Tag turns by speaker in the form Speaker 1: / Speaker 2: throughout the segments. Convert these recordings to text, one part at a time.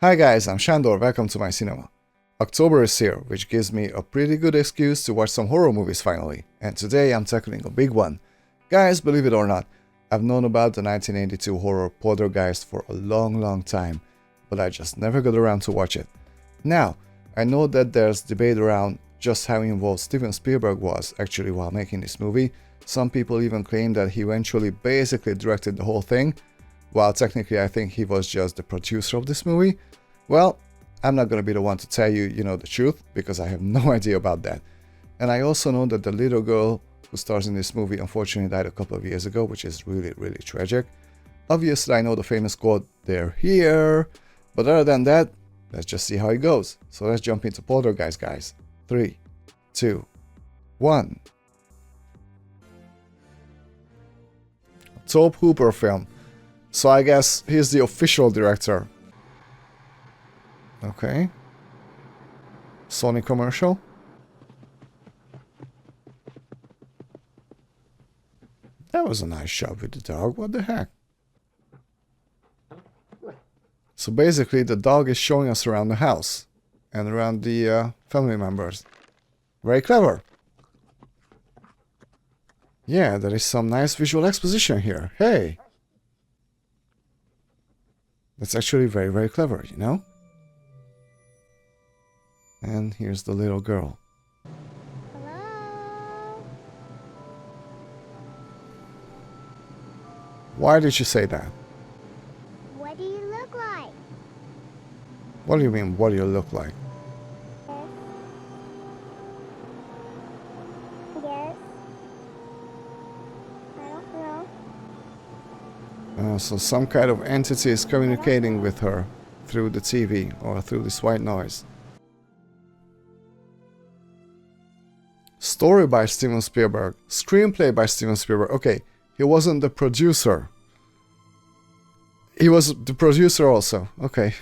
Speaker 1: Hi guys, I'm Shandor, welcome to my cinema. October is here, which gives me a pretty good excuse to watch some horror movies finally, and today I'm tackling a big one. Guys, believe it or not, I've known about the 1982 horror Poltergeist for a long time, but I just never got around to watch it. Now, I know that there's debate around just how involved Steven Spielberg was actually while making this movie. Some people even claim that he eventually basically directed the whole thing, while technically I think he was just the producer of this movie. Well, I'm not gonna be the one to tell you, the truth, because I have no idea about that. And I also know that the little girl who stars in this movie unfortunately died a couple of years ago, which is really tragic. Obviously I know the famous quote, "They're here," but other than that, let's just see how it goes. So let's jump into Poltergeist, guys. 3, 2, 1. Tobe Hooper film. So I guess he's the official director. Okay. Sony commercial. That was a nice shot with the dog. What the heck? So basically the dog is showing us around the house and around the family members. Very clever. Yeah, there is some nice visual exposition here. Hey! That's actually very clever, And here's the little girl.
Speaker 2: Hello?
Speaker 1: Why did you say that?
Speaker 2: What do you look like?
Speaker 1: What do you mean, what do you look like?
Speaker 2: Yes. I don't know.
Speaker 1: So some kind of entity is communicating with her through the TV or through this white noise. Story by Steven Spielberg. Screenplay by Steven Spielberg. Okay, he wasn't the producer. He was the producer also. Okay.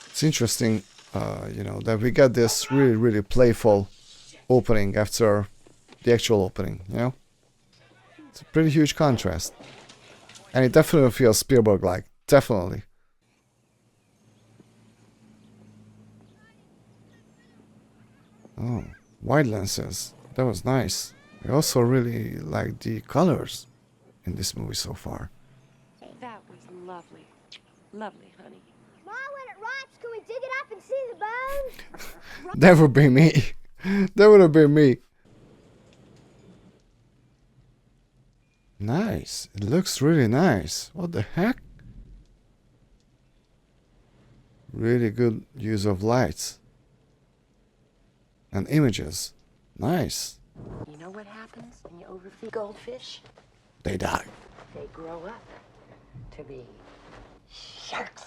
Speaker 1: It's interesting, that we got this really playful opening after the actual opening, It's a pretty huge contrast. And it definitely feels Spielberg-like. Definitely. Oh, wide lenses. That was nice. I also really like the colors in this movie so far.
Speaker 3: That was lovely. Lovely, honey.
Speaker 2: Mom, when it rots, can we dig it up and see the bones?
Speaker 1: That would be me. That would have been me. Nice. It looks really nice. What the heck? Really good use of lights. And images. Nice.
Speaker 3: You know what happens when you overfeed goldfish?
Speaker 1: They die.
Speaker 3: They grow up to be sharks.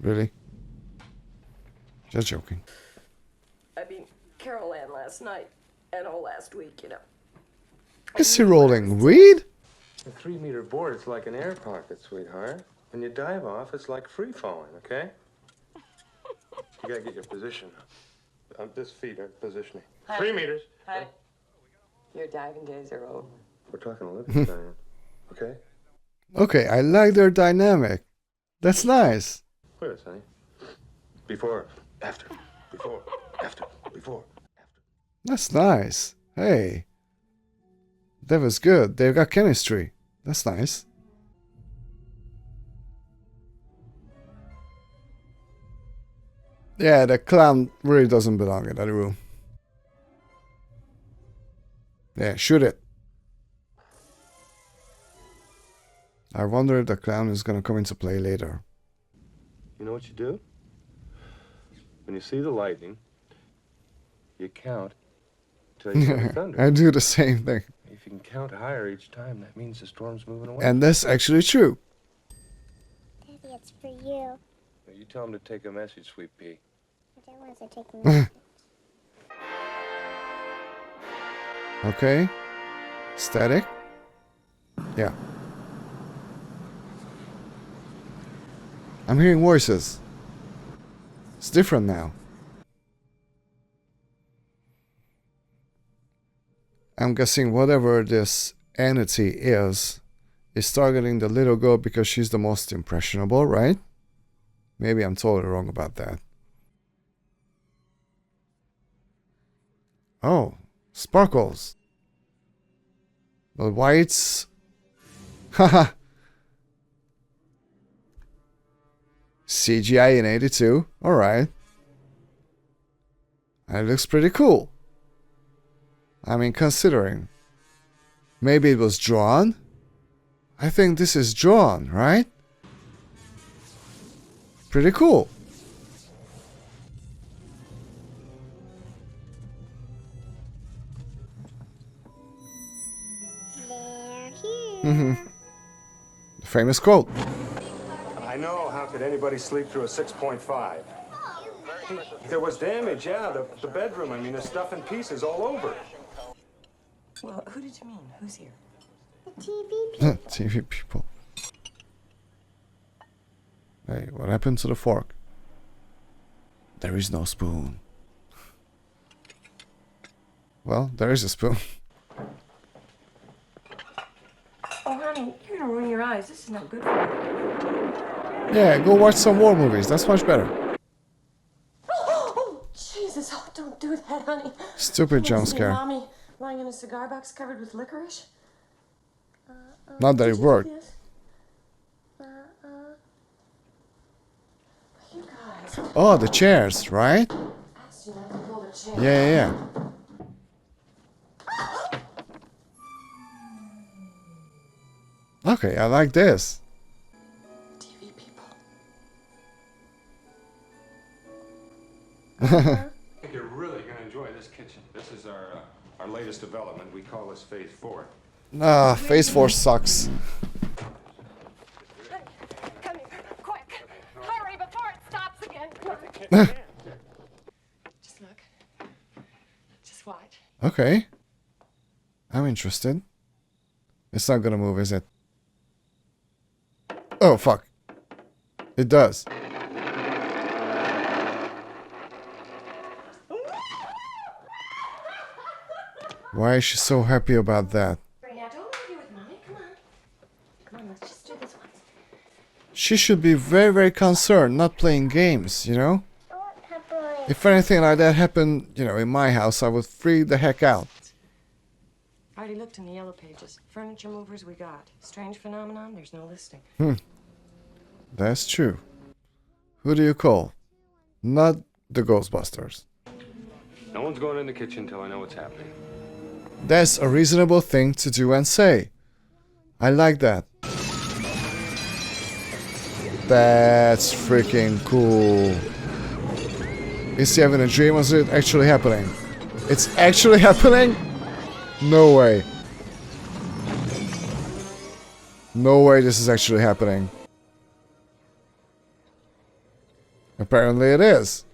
Speaker 1: Really? Just joking.
Speaker 3: I mean, Carol Ann last night and all last week,
Speaker 1: Is he rolling weed?
Speaker 4: A 3-meter board is like an air pocket, sweetheart. When you dive off, it's like free falling, okay? You gotta get your position. This feet are positioning. 3 meters.
Speaker 3: Hi. Your diving days are over.
Speaker 4: We're talking Olympic time, okay?
Speaker 1: Okay, I like their dynamic. That's nice.
Speaker 4: Look at this, honey. Before, after, before, after, before, after.
Speaker 1: That's nice. Hey. That was good. They've got chemistry. That's nice. Yeah, the clown really doesn't belong in that room. Yeah, shoot it. I wonder if the clown is gonna come into play later.
Speaker 4: You know what you do? When you see the lightning, you count till you see the thunder.
Speaker 1: I do the same thing.
Speaker 4: If you can count higher each time, that means the storm's moving away.
Speaker 1: And that's actually true.
Speaker 2: Daddy, it's for you.
Speaker 4: You tell him to take a message, sweet pea.
Speaker 2: I don't want to take a message.
Speaker 1: Okay. Static. Yeah. I'm hearing voices. It's different now. I'm guessing whatever this entity is targeting the little girl because she's the most impressionable, right? Maybe I'm totally wrong about that. Oh, sparkles. But whites. Haha. CGI in 82. Alright. And it looks pretty cool. I mean, considering. Maybe it was drawn? I think this is drawn, right? Pretty cool. The famous quote.
Speaker 4: I know. How could anybody sleep through a 6.5? There was damage, yeah. The bedroom. I mean, there's stuff in pieces all over.
Speaker 3: Well, who did you mean? Who's here?
Speaker 1: TV people. Hey, what happened to the fork? There is no spoon. Well, there is a spoon.
Speaker 3: Oh, honey, you're gonna ruin your eyes. This is not good for you.
Speaker 1: Yeah, go watch some war movies. That's much better.
Speaker 3: Oh, Jesus. Oh, don't do that, honey.
Speaker 1: Stupid jump scare.
Speaker 3: Mommy lying in a cigar box covered with licorice.
Speaker 1: Not that it worked.
Speaker 3: You guys.
Speaker 1: Oh, the chairs, right?
Speaker 3: Asked you not to pull the chair.
Speaker 1: Yeah. Okay, I like this.
Speaker 3: TV people.
Speaker 4: I think you're really going to enjoy this kitchen. This is our latest development. We call this Phase 4.
Speaker 1: Phase 4 sucks.
Speaker 2: Come here, quick. Hurry before it stops again.
Speaker 3: Just look. Just watch.
Speaker 1: Okay. I'm interested. It's not gonna move, is it? Oh, fuck. It does. Why is she so happy about that?
Speaker 3: Now, don't argue with Mommy. Come on. Come on, let's just do this once.
Speaker 1: She should be very, very concerned, not playing games, you know? If anything like that happened, you know, in my house, I would freak the heck out.
Speaker 3: I already looked in the yellow pages. Furniture movers we got. Strange phenomenon, there's no listing.
Speaker 1: That's true. Who do you call? Not the Ghostbusters.
Speaker 4: No one's going in the kitchen until I know what's happening.
Speaker 1: That's a reasonable thing to do and say. I like that. That's freaking cool. Is he having a dream or is it actually happening? It's actually happening? No way. No way this is actually happening. Apparently it is.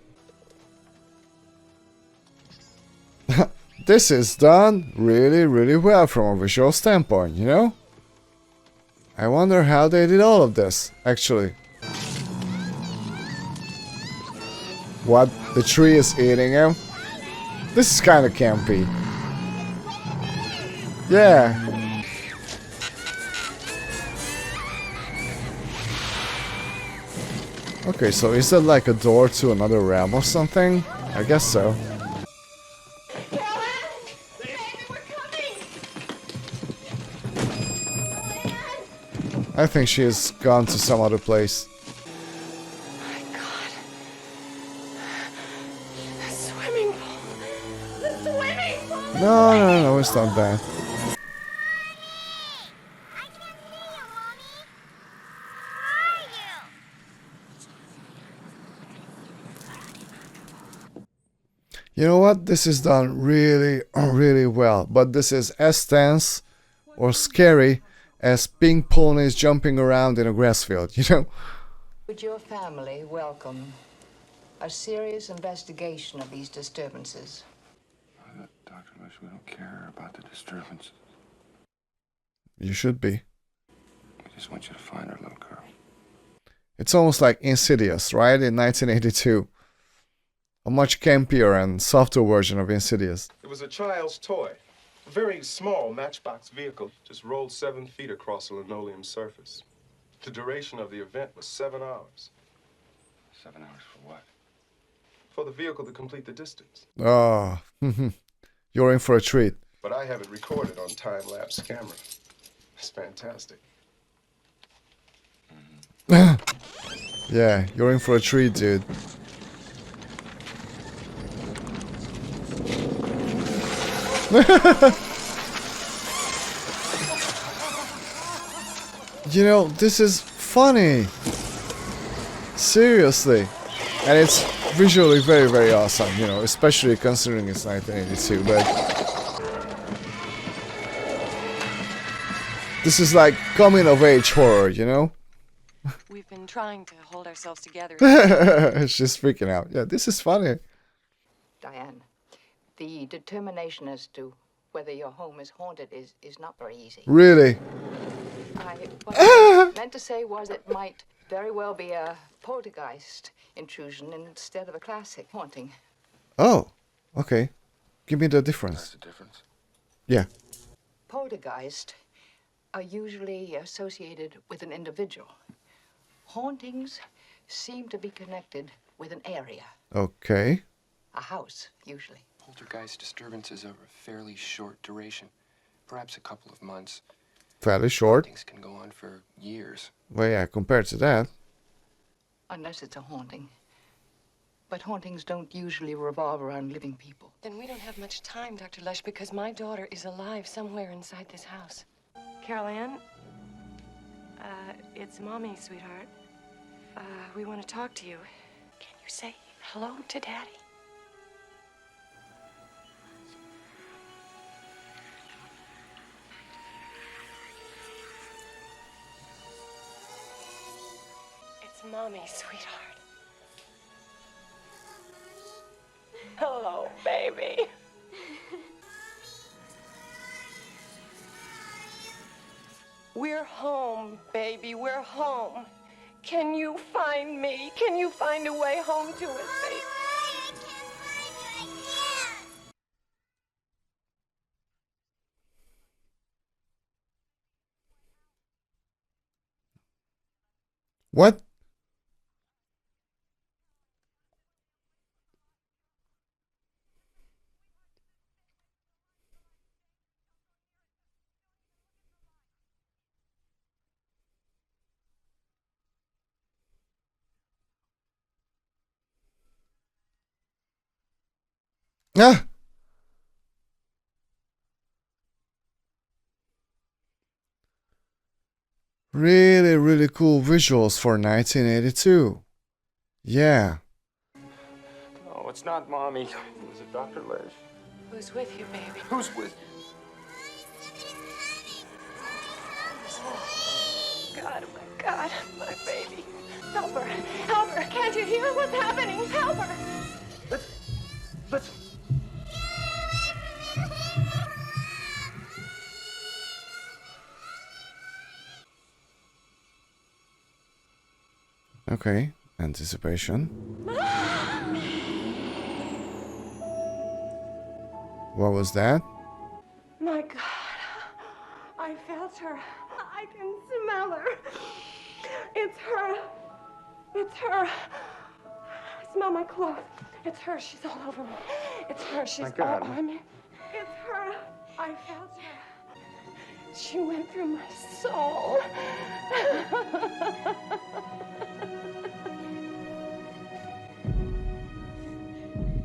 Speaker 1: This is done really, really well from a visual standpoint, you know? I wonder how they did all of this, actually. What? The tree is eating him? This is kind of campy. Yeah. Okay, so is that like a door to another realm or something? I guess so. I think she has gone to some other place.
Speaker 3: My God. The swimming pool. The swimming pool.
Speaker 1: No, it's not that. You know what? This is done really, really well. But this is as tense or scary as pink ponies jumping around in a grass field, you know?
Speaker 5: Would your family welcome a serious investigation of these disturbances?
Speaker 4: Dr. Bush, we don't care about the disturbances.
Speaker 1: You should be.
Speaker 4: We just want you to find our little girl.
Speaker 1: It's almost like Insidious, right? In 1982. A much campier and softer version of Insidious.
Speaker 4: It was a child's toy. A very small matchbox vehicle just rolled 7 feet across a linoleum surface. The duration of the event was 7 hours.
Speaker 6: 7 hours for what?
Speaker 4: For the vehicle to complete the distance.
Speaker 1: Oh, you're in for a treat.
Speaker 4: But I have it recorded on time-lapse camera. It's fantastic.
Speaker 1: Yeah, you're in for a treat, dude. You know, this is funny. Seriously. And it's visually very, very awesome, you know, especially considering it's 1982, but this is like coming of age horror, you know?
Speaker 3: We've been trying to hold ourselves together.
Speaker 1: She's freaking out. Yeah, this is funny.
Speaker 5: Diane, the determination as to whether your home is haunted is not very easy.
Speaker 1: Really?
Speaker 5: What I meant to say was it might very well be a poltergeist intrusion instead of a classic haunting.
Speaker 1: Oh, okay. Give me the difference.
Speaker 6: That's the difference.
Speaker 1: Yeah.
Speaker 5: Poltergeist are usually associated with an individual. Hauntings seem to be connected with an area,
Speaker 1: Okay.
Speaker 5: a house, usually.
Speaker 6: Poltergeist disturbances are of fairly short duration, perhaps a couple of months.
Speaker 1: Fairly short.
Speaker 6: Things can go on for years.
Speaker 1: Well, yeah, compared to that.
Speaker 5: Unless it's a haunting. But hauntings don't usually revolve around living people.
Speaker 3: Then we don't have much time, Dr. Lush, because my daughter is alive somewhere inside this house. Carol Ann, it's Mommy, sweetheart. We want to talk to you. Can you say hello to Daddy? It's Mommy, sweetheart. Hello, baby. We're home, baby. We're home. Can you find me? Can you find a way home to us, baby?
Speaker 1: What? Ah! Really, really cool visuals for 1982. Yeah.
Speaker 4: No, it's not Mommy. Is it Dr. Lish?
Speaker 3: Who's with you, baby?
Speaker 6: Who's with you?
Speaker 3: God, my God, my baby. Help her. Help her. Can't you hear what's happening? Help her.
Speaker 4: Listen.
Speaker 1: Okay. Anticipation. What was that?
Speaker 3: My God. I felt her. I can smell her. It's her. It's her. I smell my clothes. It's her. She's all over me. It's her. She's
Speaker 4: My God.
Speaker 3: all over me. It's her. I felt her. She went through my soul.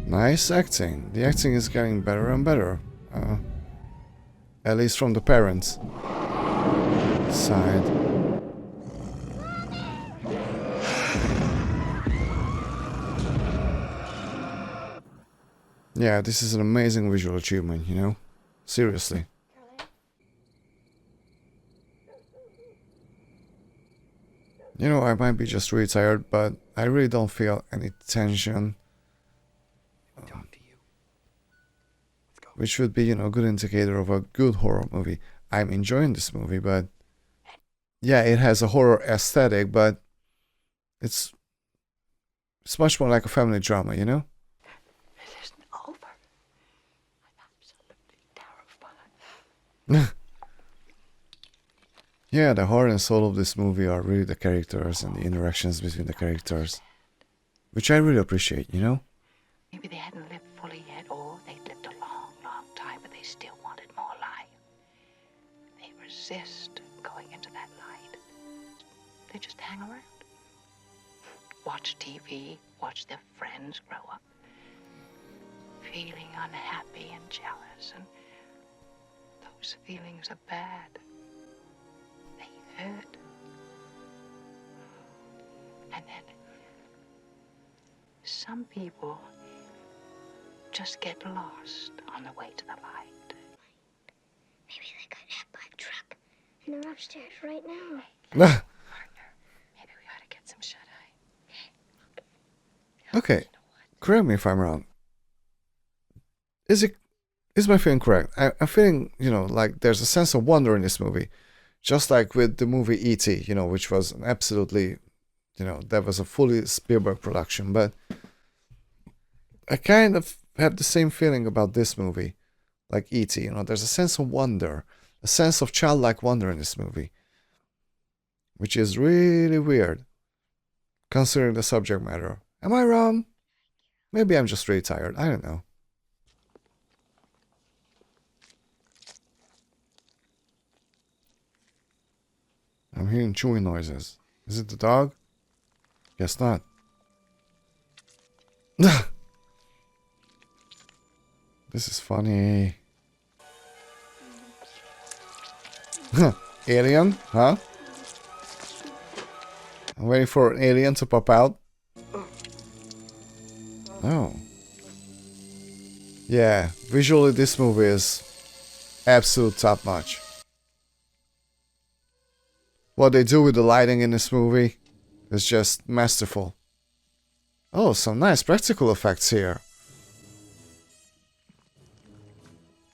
Speaker 1: Nice acting. The acting is getting better and better. At least from the parents' side. Yeah, this is an amazing visual achievement, you know? Seriously. You know, I might be just really tired, but I really don't feel any tension.
Speaker 6: Talk to you. Let's go.
Speaker 1: Which would be, you know, a good indicator of a good horror movie. I'm enjoying this movie, but yeah, it has a horror aesthetic, but it's much more like a family drama, you know?
Speaker 5: It isn't over. I'm absolutely terrified.
Speaker 1: Yeah, the heart and soul of this movie are really the characters and the interactions between the characters, which I really appreciate, you know?
Speaker 5: Maybe they hadn't lived fully yet, or they'd lived a long, long time, but they still wanted more life. They resist going into that light. They just hang around. Watch TV, watch their friends grow up, feeling unhappy and jealous, and those feelings are bad. They hurt. And then some people just get lost on the way to the light.
Speaker 2: Maybe they got hit by a truck and they're upstairs right now.
Speaker 3: Partner, maybe we ought to get some shut-eye.
Speaker 1: Okay, correct me if I'm wrong. Is my feeling correct? I'm feeling, like there's a sense of wonder in this movie. Just like with the movie E.T., which was an absolutely, that was a fully Spielberg production. But I kind of have the same feeling about this movie, like E.T. There's a sense of wonder, a sense of childlike wonder in this movie, which is really weird, considering the subject matter. Am I wrong? Maybe I'm just really tired. I don't know. I'm hearing chewing noises. Is it the dog? Guess not. This is funny. Alien? Huh? I'm waiting for an alien to pop out. Oh. Yeah, visually this movie is absolute top notch. What they do with the lighting in this movie is just masterful. Oh, some nice practical effects here.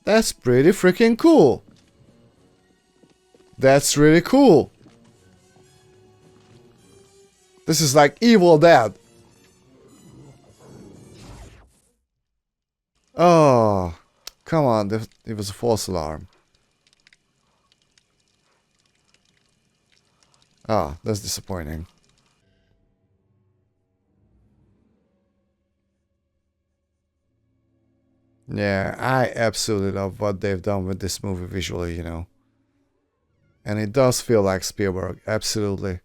Speaker 1: That's pretty freaking cool. That's really cool. This is like Evil Dead. Oh, come on. It was a false alarm. Ah, that's disappointing. Yeah, I absolutely love what they've done with this movie visually, And it does feel like Spielberg, absolutely.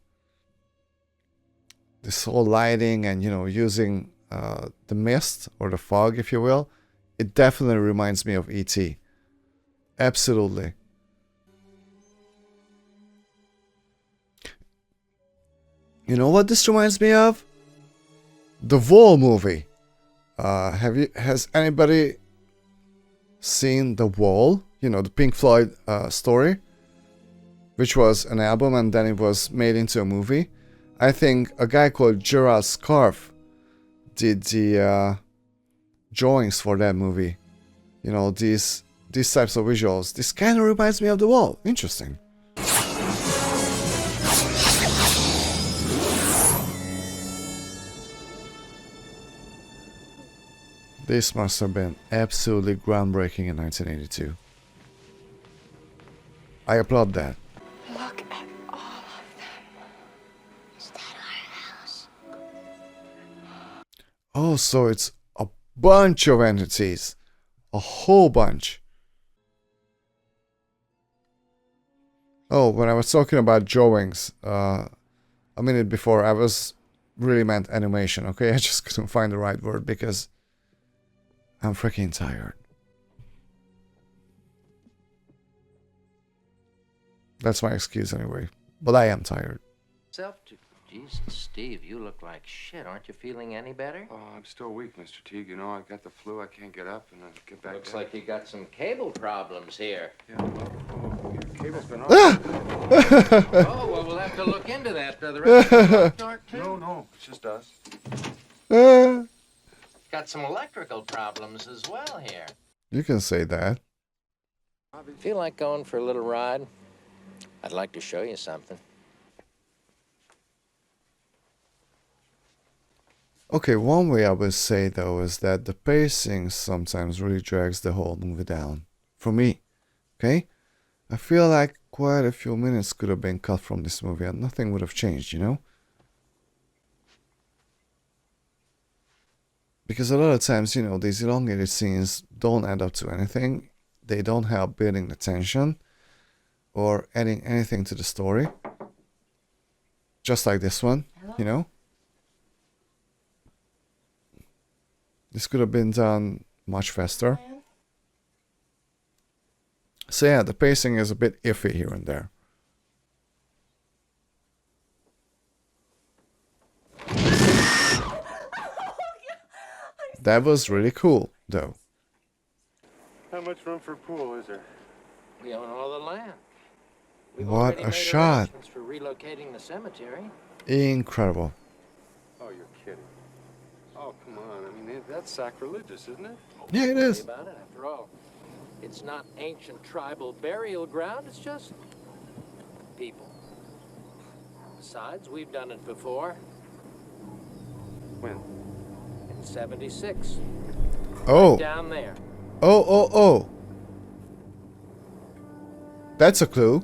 Speaker 1: This whole lighting and, using the mist or the fog, if you will, it definitely reminds me of E.T. Absolutely. You know what this reminds me of? The Wall movie. Has anybody seen The Wall? The Pink Floyd story, which was an album and then it was made into a movie. I think a guy called Gerald Scarfe did the drawings for that movie. These types of visuals. This kind of reminds me of The Wall. Interesting. This must have been absolutely groundbreaking in 1982. I applaud that.
Speaker 3: Look at all of them.
Speaker 2: Is that our house?
Speaker 1: Oh, so it's a bunch of entities. A whole bunch. Oh, when I was talking about drawings a minute before, I was really meant animation, okay? I just couldn't find the right word because I'm freaking tired. That's my excuse anyway. But I am tired.
Speaker 7: Jesus, Steve, you look like shit. Aren't you feeling any better?
Speaker 6: Oh, I'm still weak, Mr. Teague. I got the flu. I can't get up and I get back
Speaker 7: Looks
Speaker 6: down.
Speaker 7: like you got some cable problems here.
Speaker 6: Yeah, well, your cable's been off.
Speaker 7: Oh, well, we'll have to look into that. The rest of the dark, too?
Speaker 6: No, it's just us.
Speaker 7: Got some electrical problems as well here.
Speaker 1: You can say that.
Speaker 7: Feel like going for a little ride? I'd like to show you something.
Speaker 1: Okay, one way I would say though is that the pacing sometimes really drags the whole movie down. For me. Okay? I feel like quite a few minutes could have been cut from this movie and nothing would have changed, you know? Because a lot of times, you know, these elongated scenes don't add up to anything. They don't help building the tension or adding anything to the story. Just like this one, you know? This could have been done much faster. So yeah, the pacing is a bit iffy here and there. That was really cool, though.
Speaker 4: How much room for a pool is there?
Speaker 7: We own all the land. We've
Speaker 1: What
Speaker 7: already
Speaker 1: a
Speaker 7: made
Speaker 1: shot.
Speaker 7: arrangements for relocating the cemetery.
Speaker 1: Incredible.
Speaker 4: Oh, you're kidding. Oh, come on. I mean, that's sacrilegious, isn't it?
Speaker 1: Yeah, it
Speaker 7: Don't worry
Speaker 1: is.
Speaker 7: about it, after all. It's not ancient tribal burial ground, it's just people. Besides, we've done it before.
Speaker 4: When?
Speaker 7: In 76.
Speaker 1: Oh.
Speaker 7: Down there.
Speaker 1: Oh. That's a clue.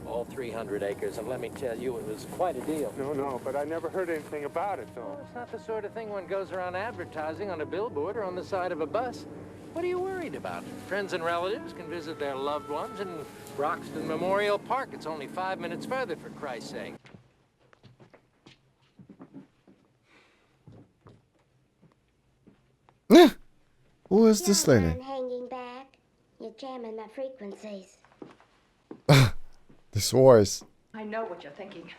Speaker 7: All 300 acres, and let me tell you, it was quite a deal.
Speaker 4: No, but I never heard anything about it, though.
Speaker 7: Well, it's not the sort of thing one goes around advertising on a billboard or on the side of a bus. What are you worried about? Friends and relatives can visit their loved ones in Roxton Memorial Park. It's only 5 minutes further, for Christ's sake.
Speaker 1: Who is this
Speaker 2: Young
Speaker 1: lady?
Speaker 2: man hanging back. You're jamming my frequencies.
Speaker 1: This voice.
Speaker 8: I know what you're thinking,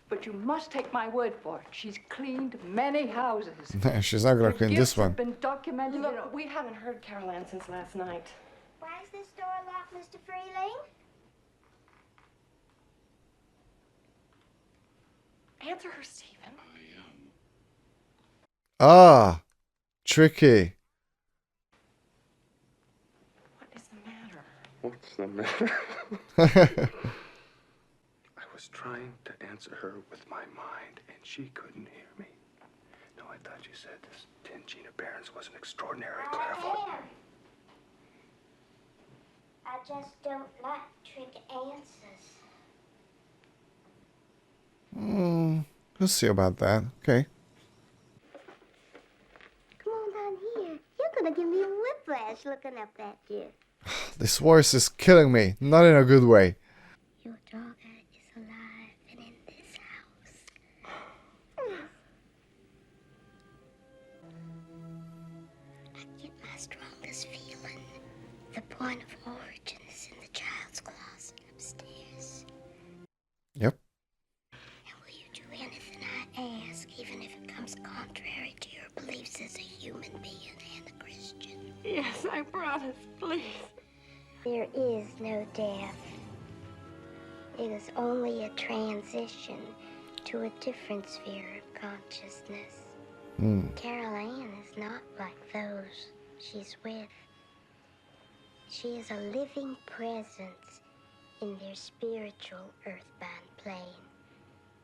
Speaker 8: but you must take my word for it. She's cleaned many houses.
Speaker 1: She's not gonna
Speaker 8: Her
Speaker 1: clean
Speaker 8: gifts
Speaker 1: this one.
Speaker 8: have been documented.
Speaker 3: Look, we haven't heard Carol Ann since last night.
Speaker 2: Why is this door locked, Mr. Freeling?
Speaker 3: Answer her, Stephen.
Speaker 1: Ah, tricky.
Speaker 3: What is the matter?
Speaker 4: What's the matter? I was trying to answer her with my mind, and she couldn't hear me. No, I thought you said this tin Gina Barons was an extraordinary clairvoyant.
Speaker 2: I just don't like trick answers.
Speaker 1: We'll see about that. Okay.
Speaker 2: Come on down here. You're gonna give me a whiplash looking up at you.
Speaker 1: This voice is killing me. Not in a good way.
Speaker 2: Your daughter is alive and in this house. I get my strongest feeling. The point of origin is in the child's closet upstairs.
Speaker 1: Yep.
Speaker 2: And will you do anything I ask, even if it comes contrary to your beliefs as a human being and a Christian?
Speaker 3: Yes, I promise, please.
Speaker 2: There is no death. It is only a transition to a different sphere of consciousness. Carol Ann is not like those she's with. She is a living presence in their spiritual earthbound plane.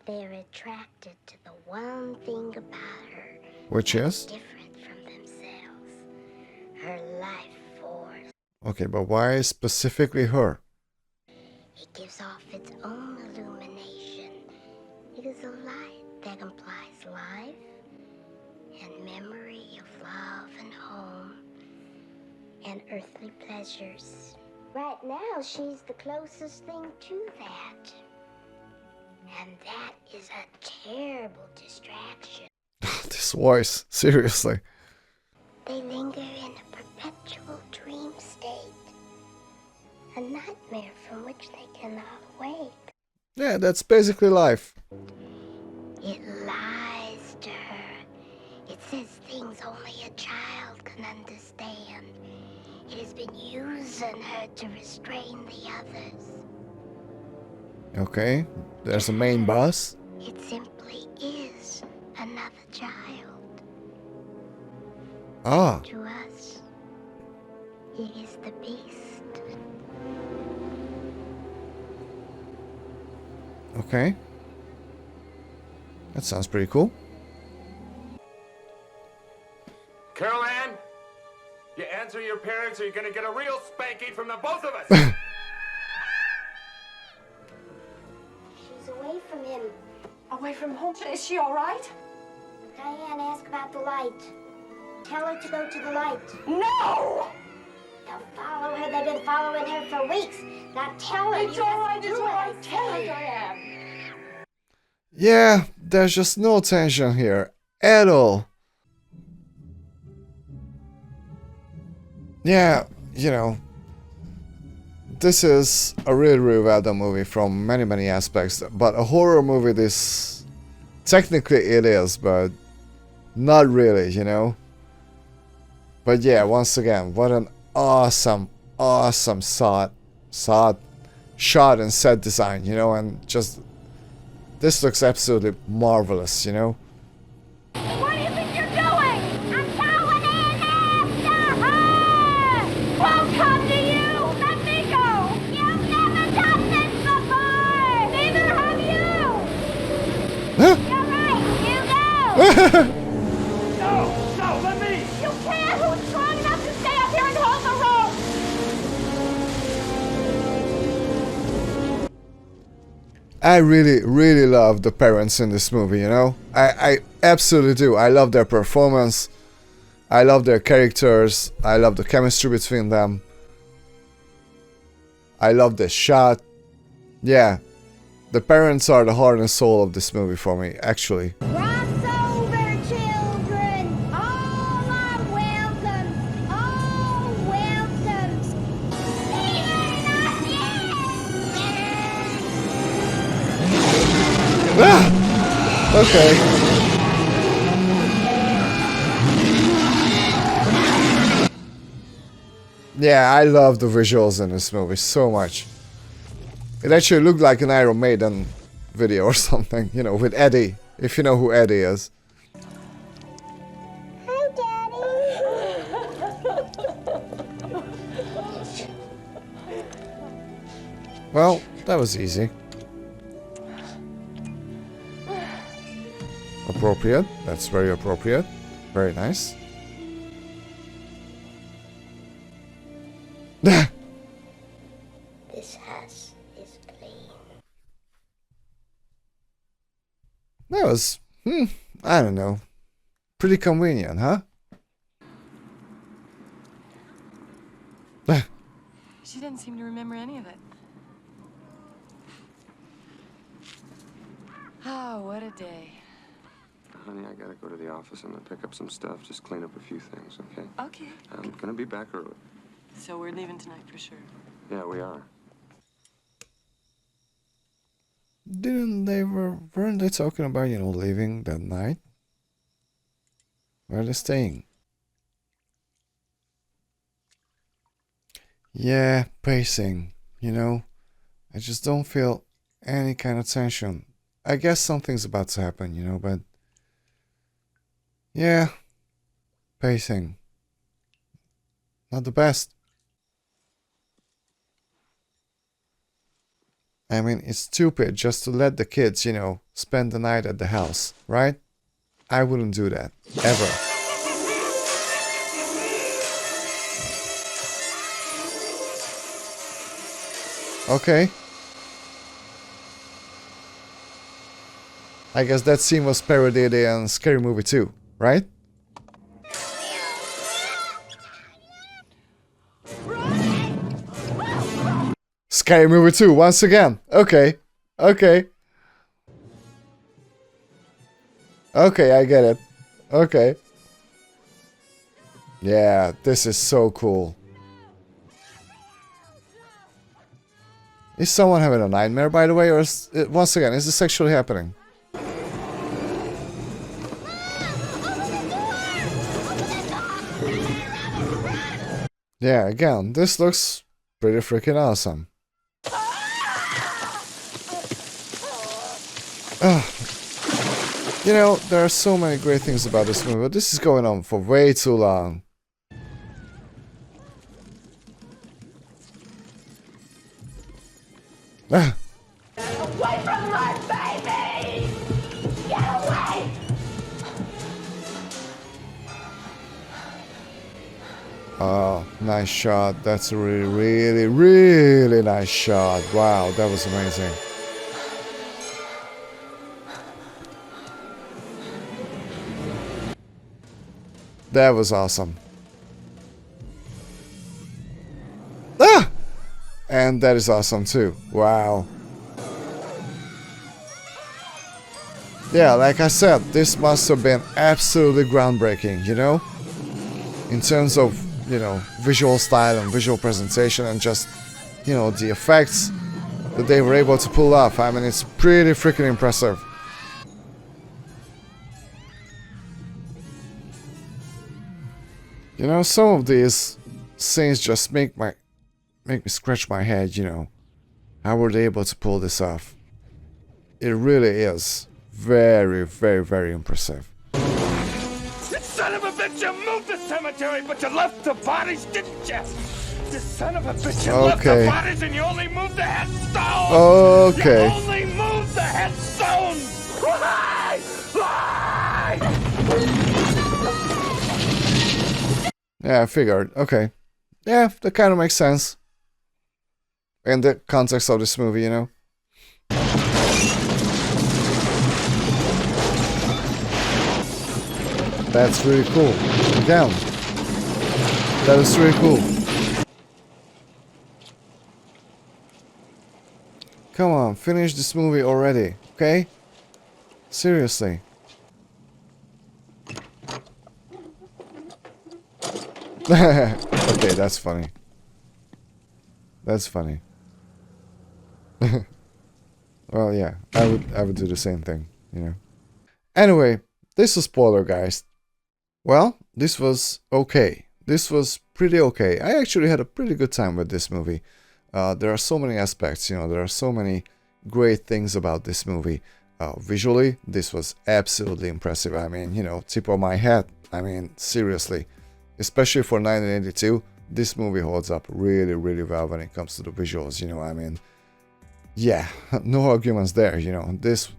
Speaker 2: They're attracted to the one thing about her
Speaker 1: Which
Speaker 2: that's
Speaker 1: is?
Speaker 2: different from themselves. Her life force.
Speaker 1: Okay, but why specifically her?
Speaker 2: It gives off its own illumination. It is a light that implies life and memory of love and home and earthly pleasures. Right now, she's the closest thing to that. And that is a terrible distraction.
Speaker 1: This voice. Seriously.
Speaker 2: They linger in a perpetual dream state. A nightmare from which they cannot wake.
Speaker 1: Yeah, that's basically life.
Speaker 2: It lies to her. It says things only a child can understand. It has been using her to restrain the others.
Speaker 1: Okay, there's a main boss.
Speaker 2: It simply is another child.
Speaker 1: Ah,
Speaker 2: To us, it is the beast.
Speaker 1: okay. That sounds pretty cool.
Speaker 4: Carol Ann, you answer your parents or you're gonna get a real spanking from the both of us.
Speaker 8: Is she all right?
Speaker 2: Diane, ask about the light. Tell her to go to the light.
Speaker 8: No!
Speaker 2: They'll follow her. They've been following her for weeks. Now tell her.
Speaker 8: It's all right, it's all right. Tell her, Diane.
Speaker 1: Yeah, there's just no tension here at all. Yeah, you know, this is a really, really well done movie from many, many aspects. But a horror movie, this technically it is, but not really, you know. But yeah, once again, what an awesome shot and set design, you know, and just this looks absolutely marvelous, you know.
Speaker 2: What do you think you're doing? I'm going in after her! Won't come to you! Let me go! You've never done this before! Neither have you! You're right, you go!
Speaker 9: No, let me!
Speaker 2: You can't! Who's strong enough to stay up here and hold the rope?
Speaker 1: I really, really love the parents in this movie, you know? I absolutely do. I love their performance. I love their characters. I love the chemistry between them. I love the shot. Yeah. The parents are the heart and soul of this movie for me, actually.
Speaker 2: Crossover, children! All are welcome! All welcome!
Speaker 1: Ah! Okay. Yeah, I love the visuals in this movie so much. It actually looked like an Iron Maiden video or something, you know, with Eddie, if you know who Eddie is.
Speaker 2: Hi, Daddy!
Speaker 1: Well, that was easy. Appropriate. That's very appropriate. Very nice.
Speaker 2: This house is clean.
Speaker 1: That was, I don't know. Pretty convenient, huh?
Speaker 3: She didn't seem to remember any of it. Oh, what a day.
Speaker 6: Honey, I gotta go to the office. I'm gonna pick up some stuff, just clean up a few things, okay?
Speaker 3: Okay.
Speaker 6: I'm gonna be back early.
Speaker 3: So we're leaving tonight for sure.
Speaker 6: Yeah, we are.
Speaker 1: Weren't they talking about, you know, leaving that night? Where are they staying? Yeah, pacing, you know. I just don't feel any kind of tension. I guess something's about to happen, you know, but yeah, pacing. Not the best. I mean, it's stupid just to let the kids, you know, spend the night at the house, right? I wouldn't do that, ever. Okay. I guess that scene was parodied in Scary Movie 2, right? Scary Movie 2, once again. Okay. Okay. Okay, I get it. Okay. Yeah, this is so cool. Is someone having a nightmare, by the way? Or is it, once again, is this actually happening? Yeah, again, this looks pretty freaking awesome. You know, there are so many great things about this movie, but this is going on for way too long.
Speaker 2: Away from her, baby! Get away!
Speaker 1: Oh, nice shot. That's a really, really, really nice shot. Wow, that was amazing. That was awesome. Ah! And that is awesome too. Wow. Yeah, like I said, this must have been absolutely groundbreaking, you know? In terms of, you know, visual style and visual presentation and just, you know, the effects that they were able to pull off. I mean, it's pretty freaking impressive. You know, some of these scenes just make me scratch my head, you know. How were they able to pull this off? It really is very, very, very impressive.
Speaker 9: You son of a bitch, you moved the cemetery, but you left the bodies, didn't you? You son of a bitch, you left the bodies and you only moved the headstones!
Speaker 1: Okay.
Speaker 9: You only moved the headstones! Why? Why?
Speaker 1: Yeah, I figured. Okay. Yeah, that kind of makes sense. In the context of this movie, you know? That's really cool. Again. That is really cool. Come on, finish this movie already, okay? Seriously. Okay, that's funny. That's funny. Well, yeah, I would do the same thing, you know. Anyway, this was Poltergeist. Well, this was okay. This was pretty okay. I actually had a pretty good time with this movie. There are so many aspects, you know, there are so many great things about this movie. Visually, this was absolutely impressive. I mean, you know, tip of my hat. I mean, seriously. Especially for 1982, this movie holds up really, really well when it comes to the visuals, you know, I mean, yeah, no arguments there, you know, this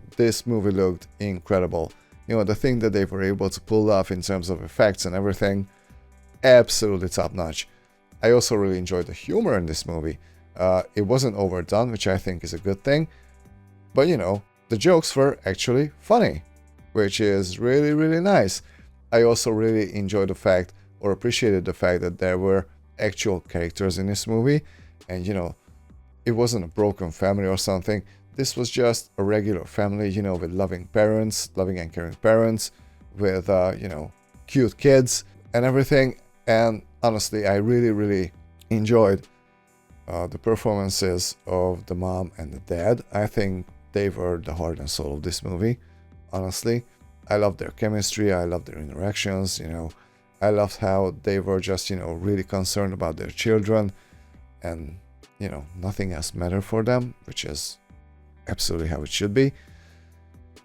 Speaker 1: movie looked incredible. You know, the thing that they were able to pull off in terms of effects and everything, absolutely top notch. I also really enjoyed the humor in this movie. It wasn't overdone, which I think is a good thing, but you know, the jokes were actually funny, which is really, really nice. I also really enjoyed the fact, or appreciated the fact, that there were actual characters in this movie, and you know, it wasn't a broken family or something. This was just a regular family, you know, with loving parents, loving and caring parents, with you know, cute kids and everything. And honestly, I really, really enjoyed the performances of the mom and the dad. I think they were the heart and soul of this movie, honestly. I loved their chemistry, I loved their interactions, you know. I loved how they were just, you know, really concerned about their children, and, you know, nothing else mattered for them, which is absolutely how it should be.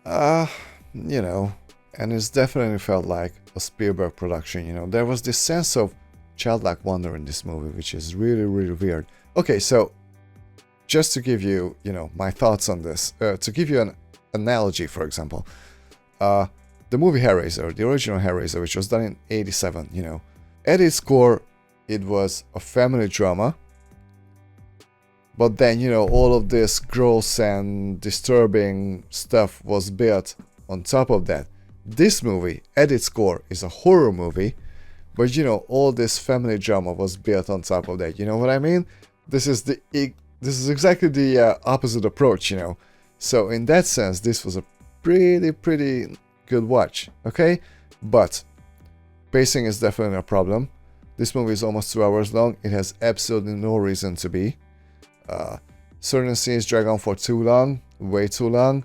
Speaker 1: You know, and it's definitely felt like a Spielberg production, you know. There was this sense of childlike wonder in this movie, which is really, really weird. Okay, so just to give you, you know, my thoughts on this, to give you an analogy, for example, the movie Hellraiser, the original Hellraiser, which was done in '87, you know, at its core, it was a family drama. But then, you know, all of this gross and disturbing stuff was built on top of that. This movie, at its core, is a horror movie, but you know, all this family drama was built on top of that. You know what I mean? This is exactly the opposite approach, you know. So in that sense, this was a pretty good watch, okay? But pacing is definitely a problem. This movie is almost 2 hours long. It has absolutely no reason to be. Certain scenes drag on for too long, way too long.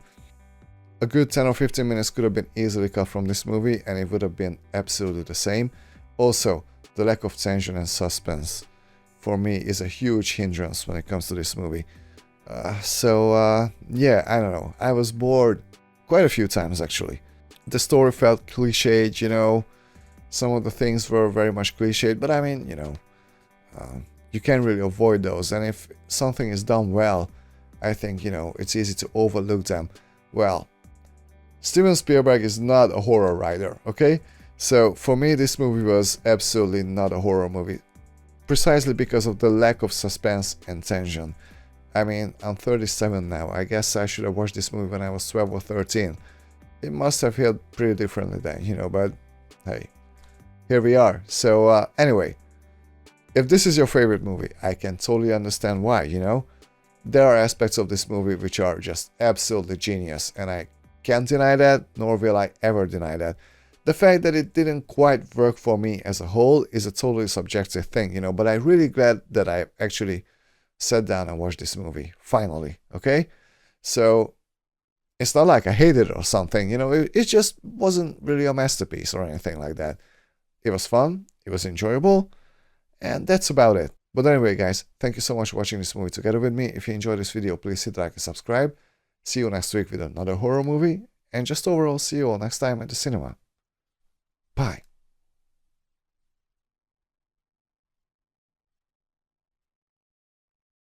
Speaker 1: A good 10 or 15 minutes could have been easily cut from this movie, and it would have been absolutely the same. Also, the lack of tension and suspense for me is a huge hindrance when it comes to this movie. Yeah, I don't know. I was bored quite a few times, actually. The story felt cliched, you know. Some of the things were very much cliched, but I mean, you know, you can't really avoid those. And if something is done well, I think, you know, it's easy to overlook them. Well, Steven Spielberg is not a horror writer, okay? So for me, this movie was absolutely not a horror movie, precisely because of the lack of suspense and tension. I mean, I'm 37 now. I guess I should have watched this movie when I was 12 or 13. It must have hit pretty differently then, you know, but hey, here we are. So anyway, if this is your favorite movie, I can totally understand why, you know. There are aspects of this movie which are just absolutely genius, and I can't deny that, nor will I ever deny that. The fact that it didn't quite work for me as a whole is a totally subjective thing, you know, but I'm really glad that I actually sat down and watched this movie, finally, okay? So, it's not like I hated it or something, you know, it just wasn't really a masterpiece or anything like that. It was fun, it was enjoyable, and that's about it. But anyway, guys, thank you so much for watching this movie together with me. If you enjoyed this video, please hit like and subscribe. See you next week with another horror movie, and just overall, see you all next time at the cinema. Bye.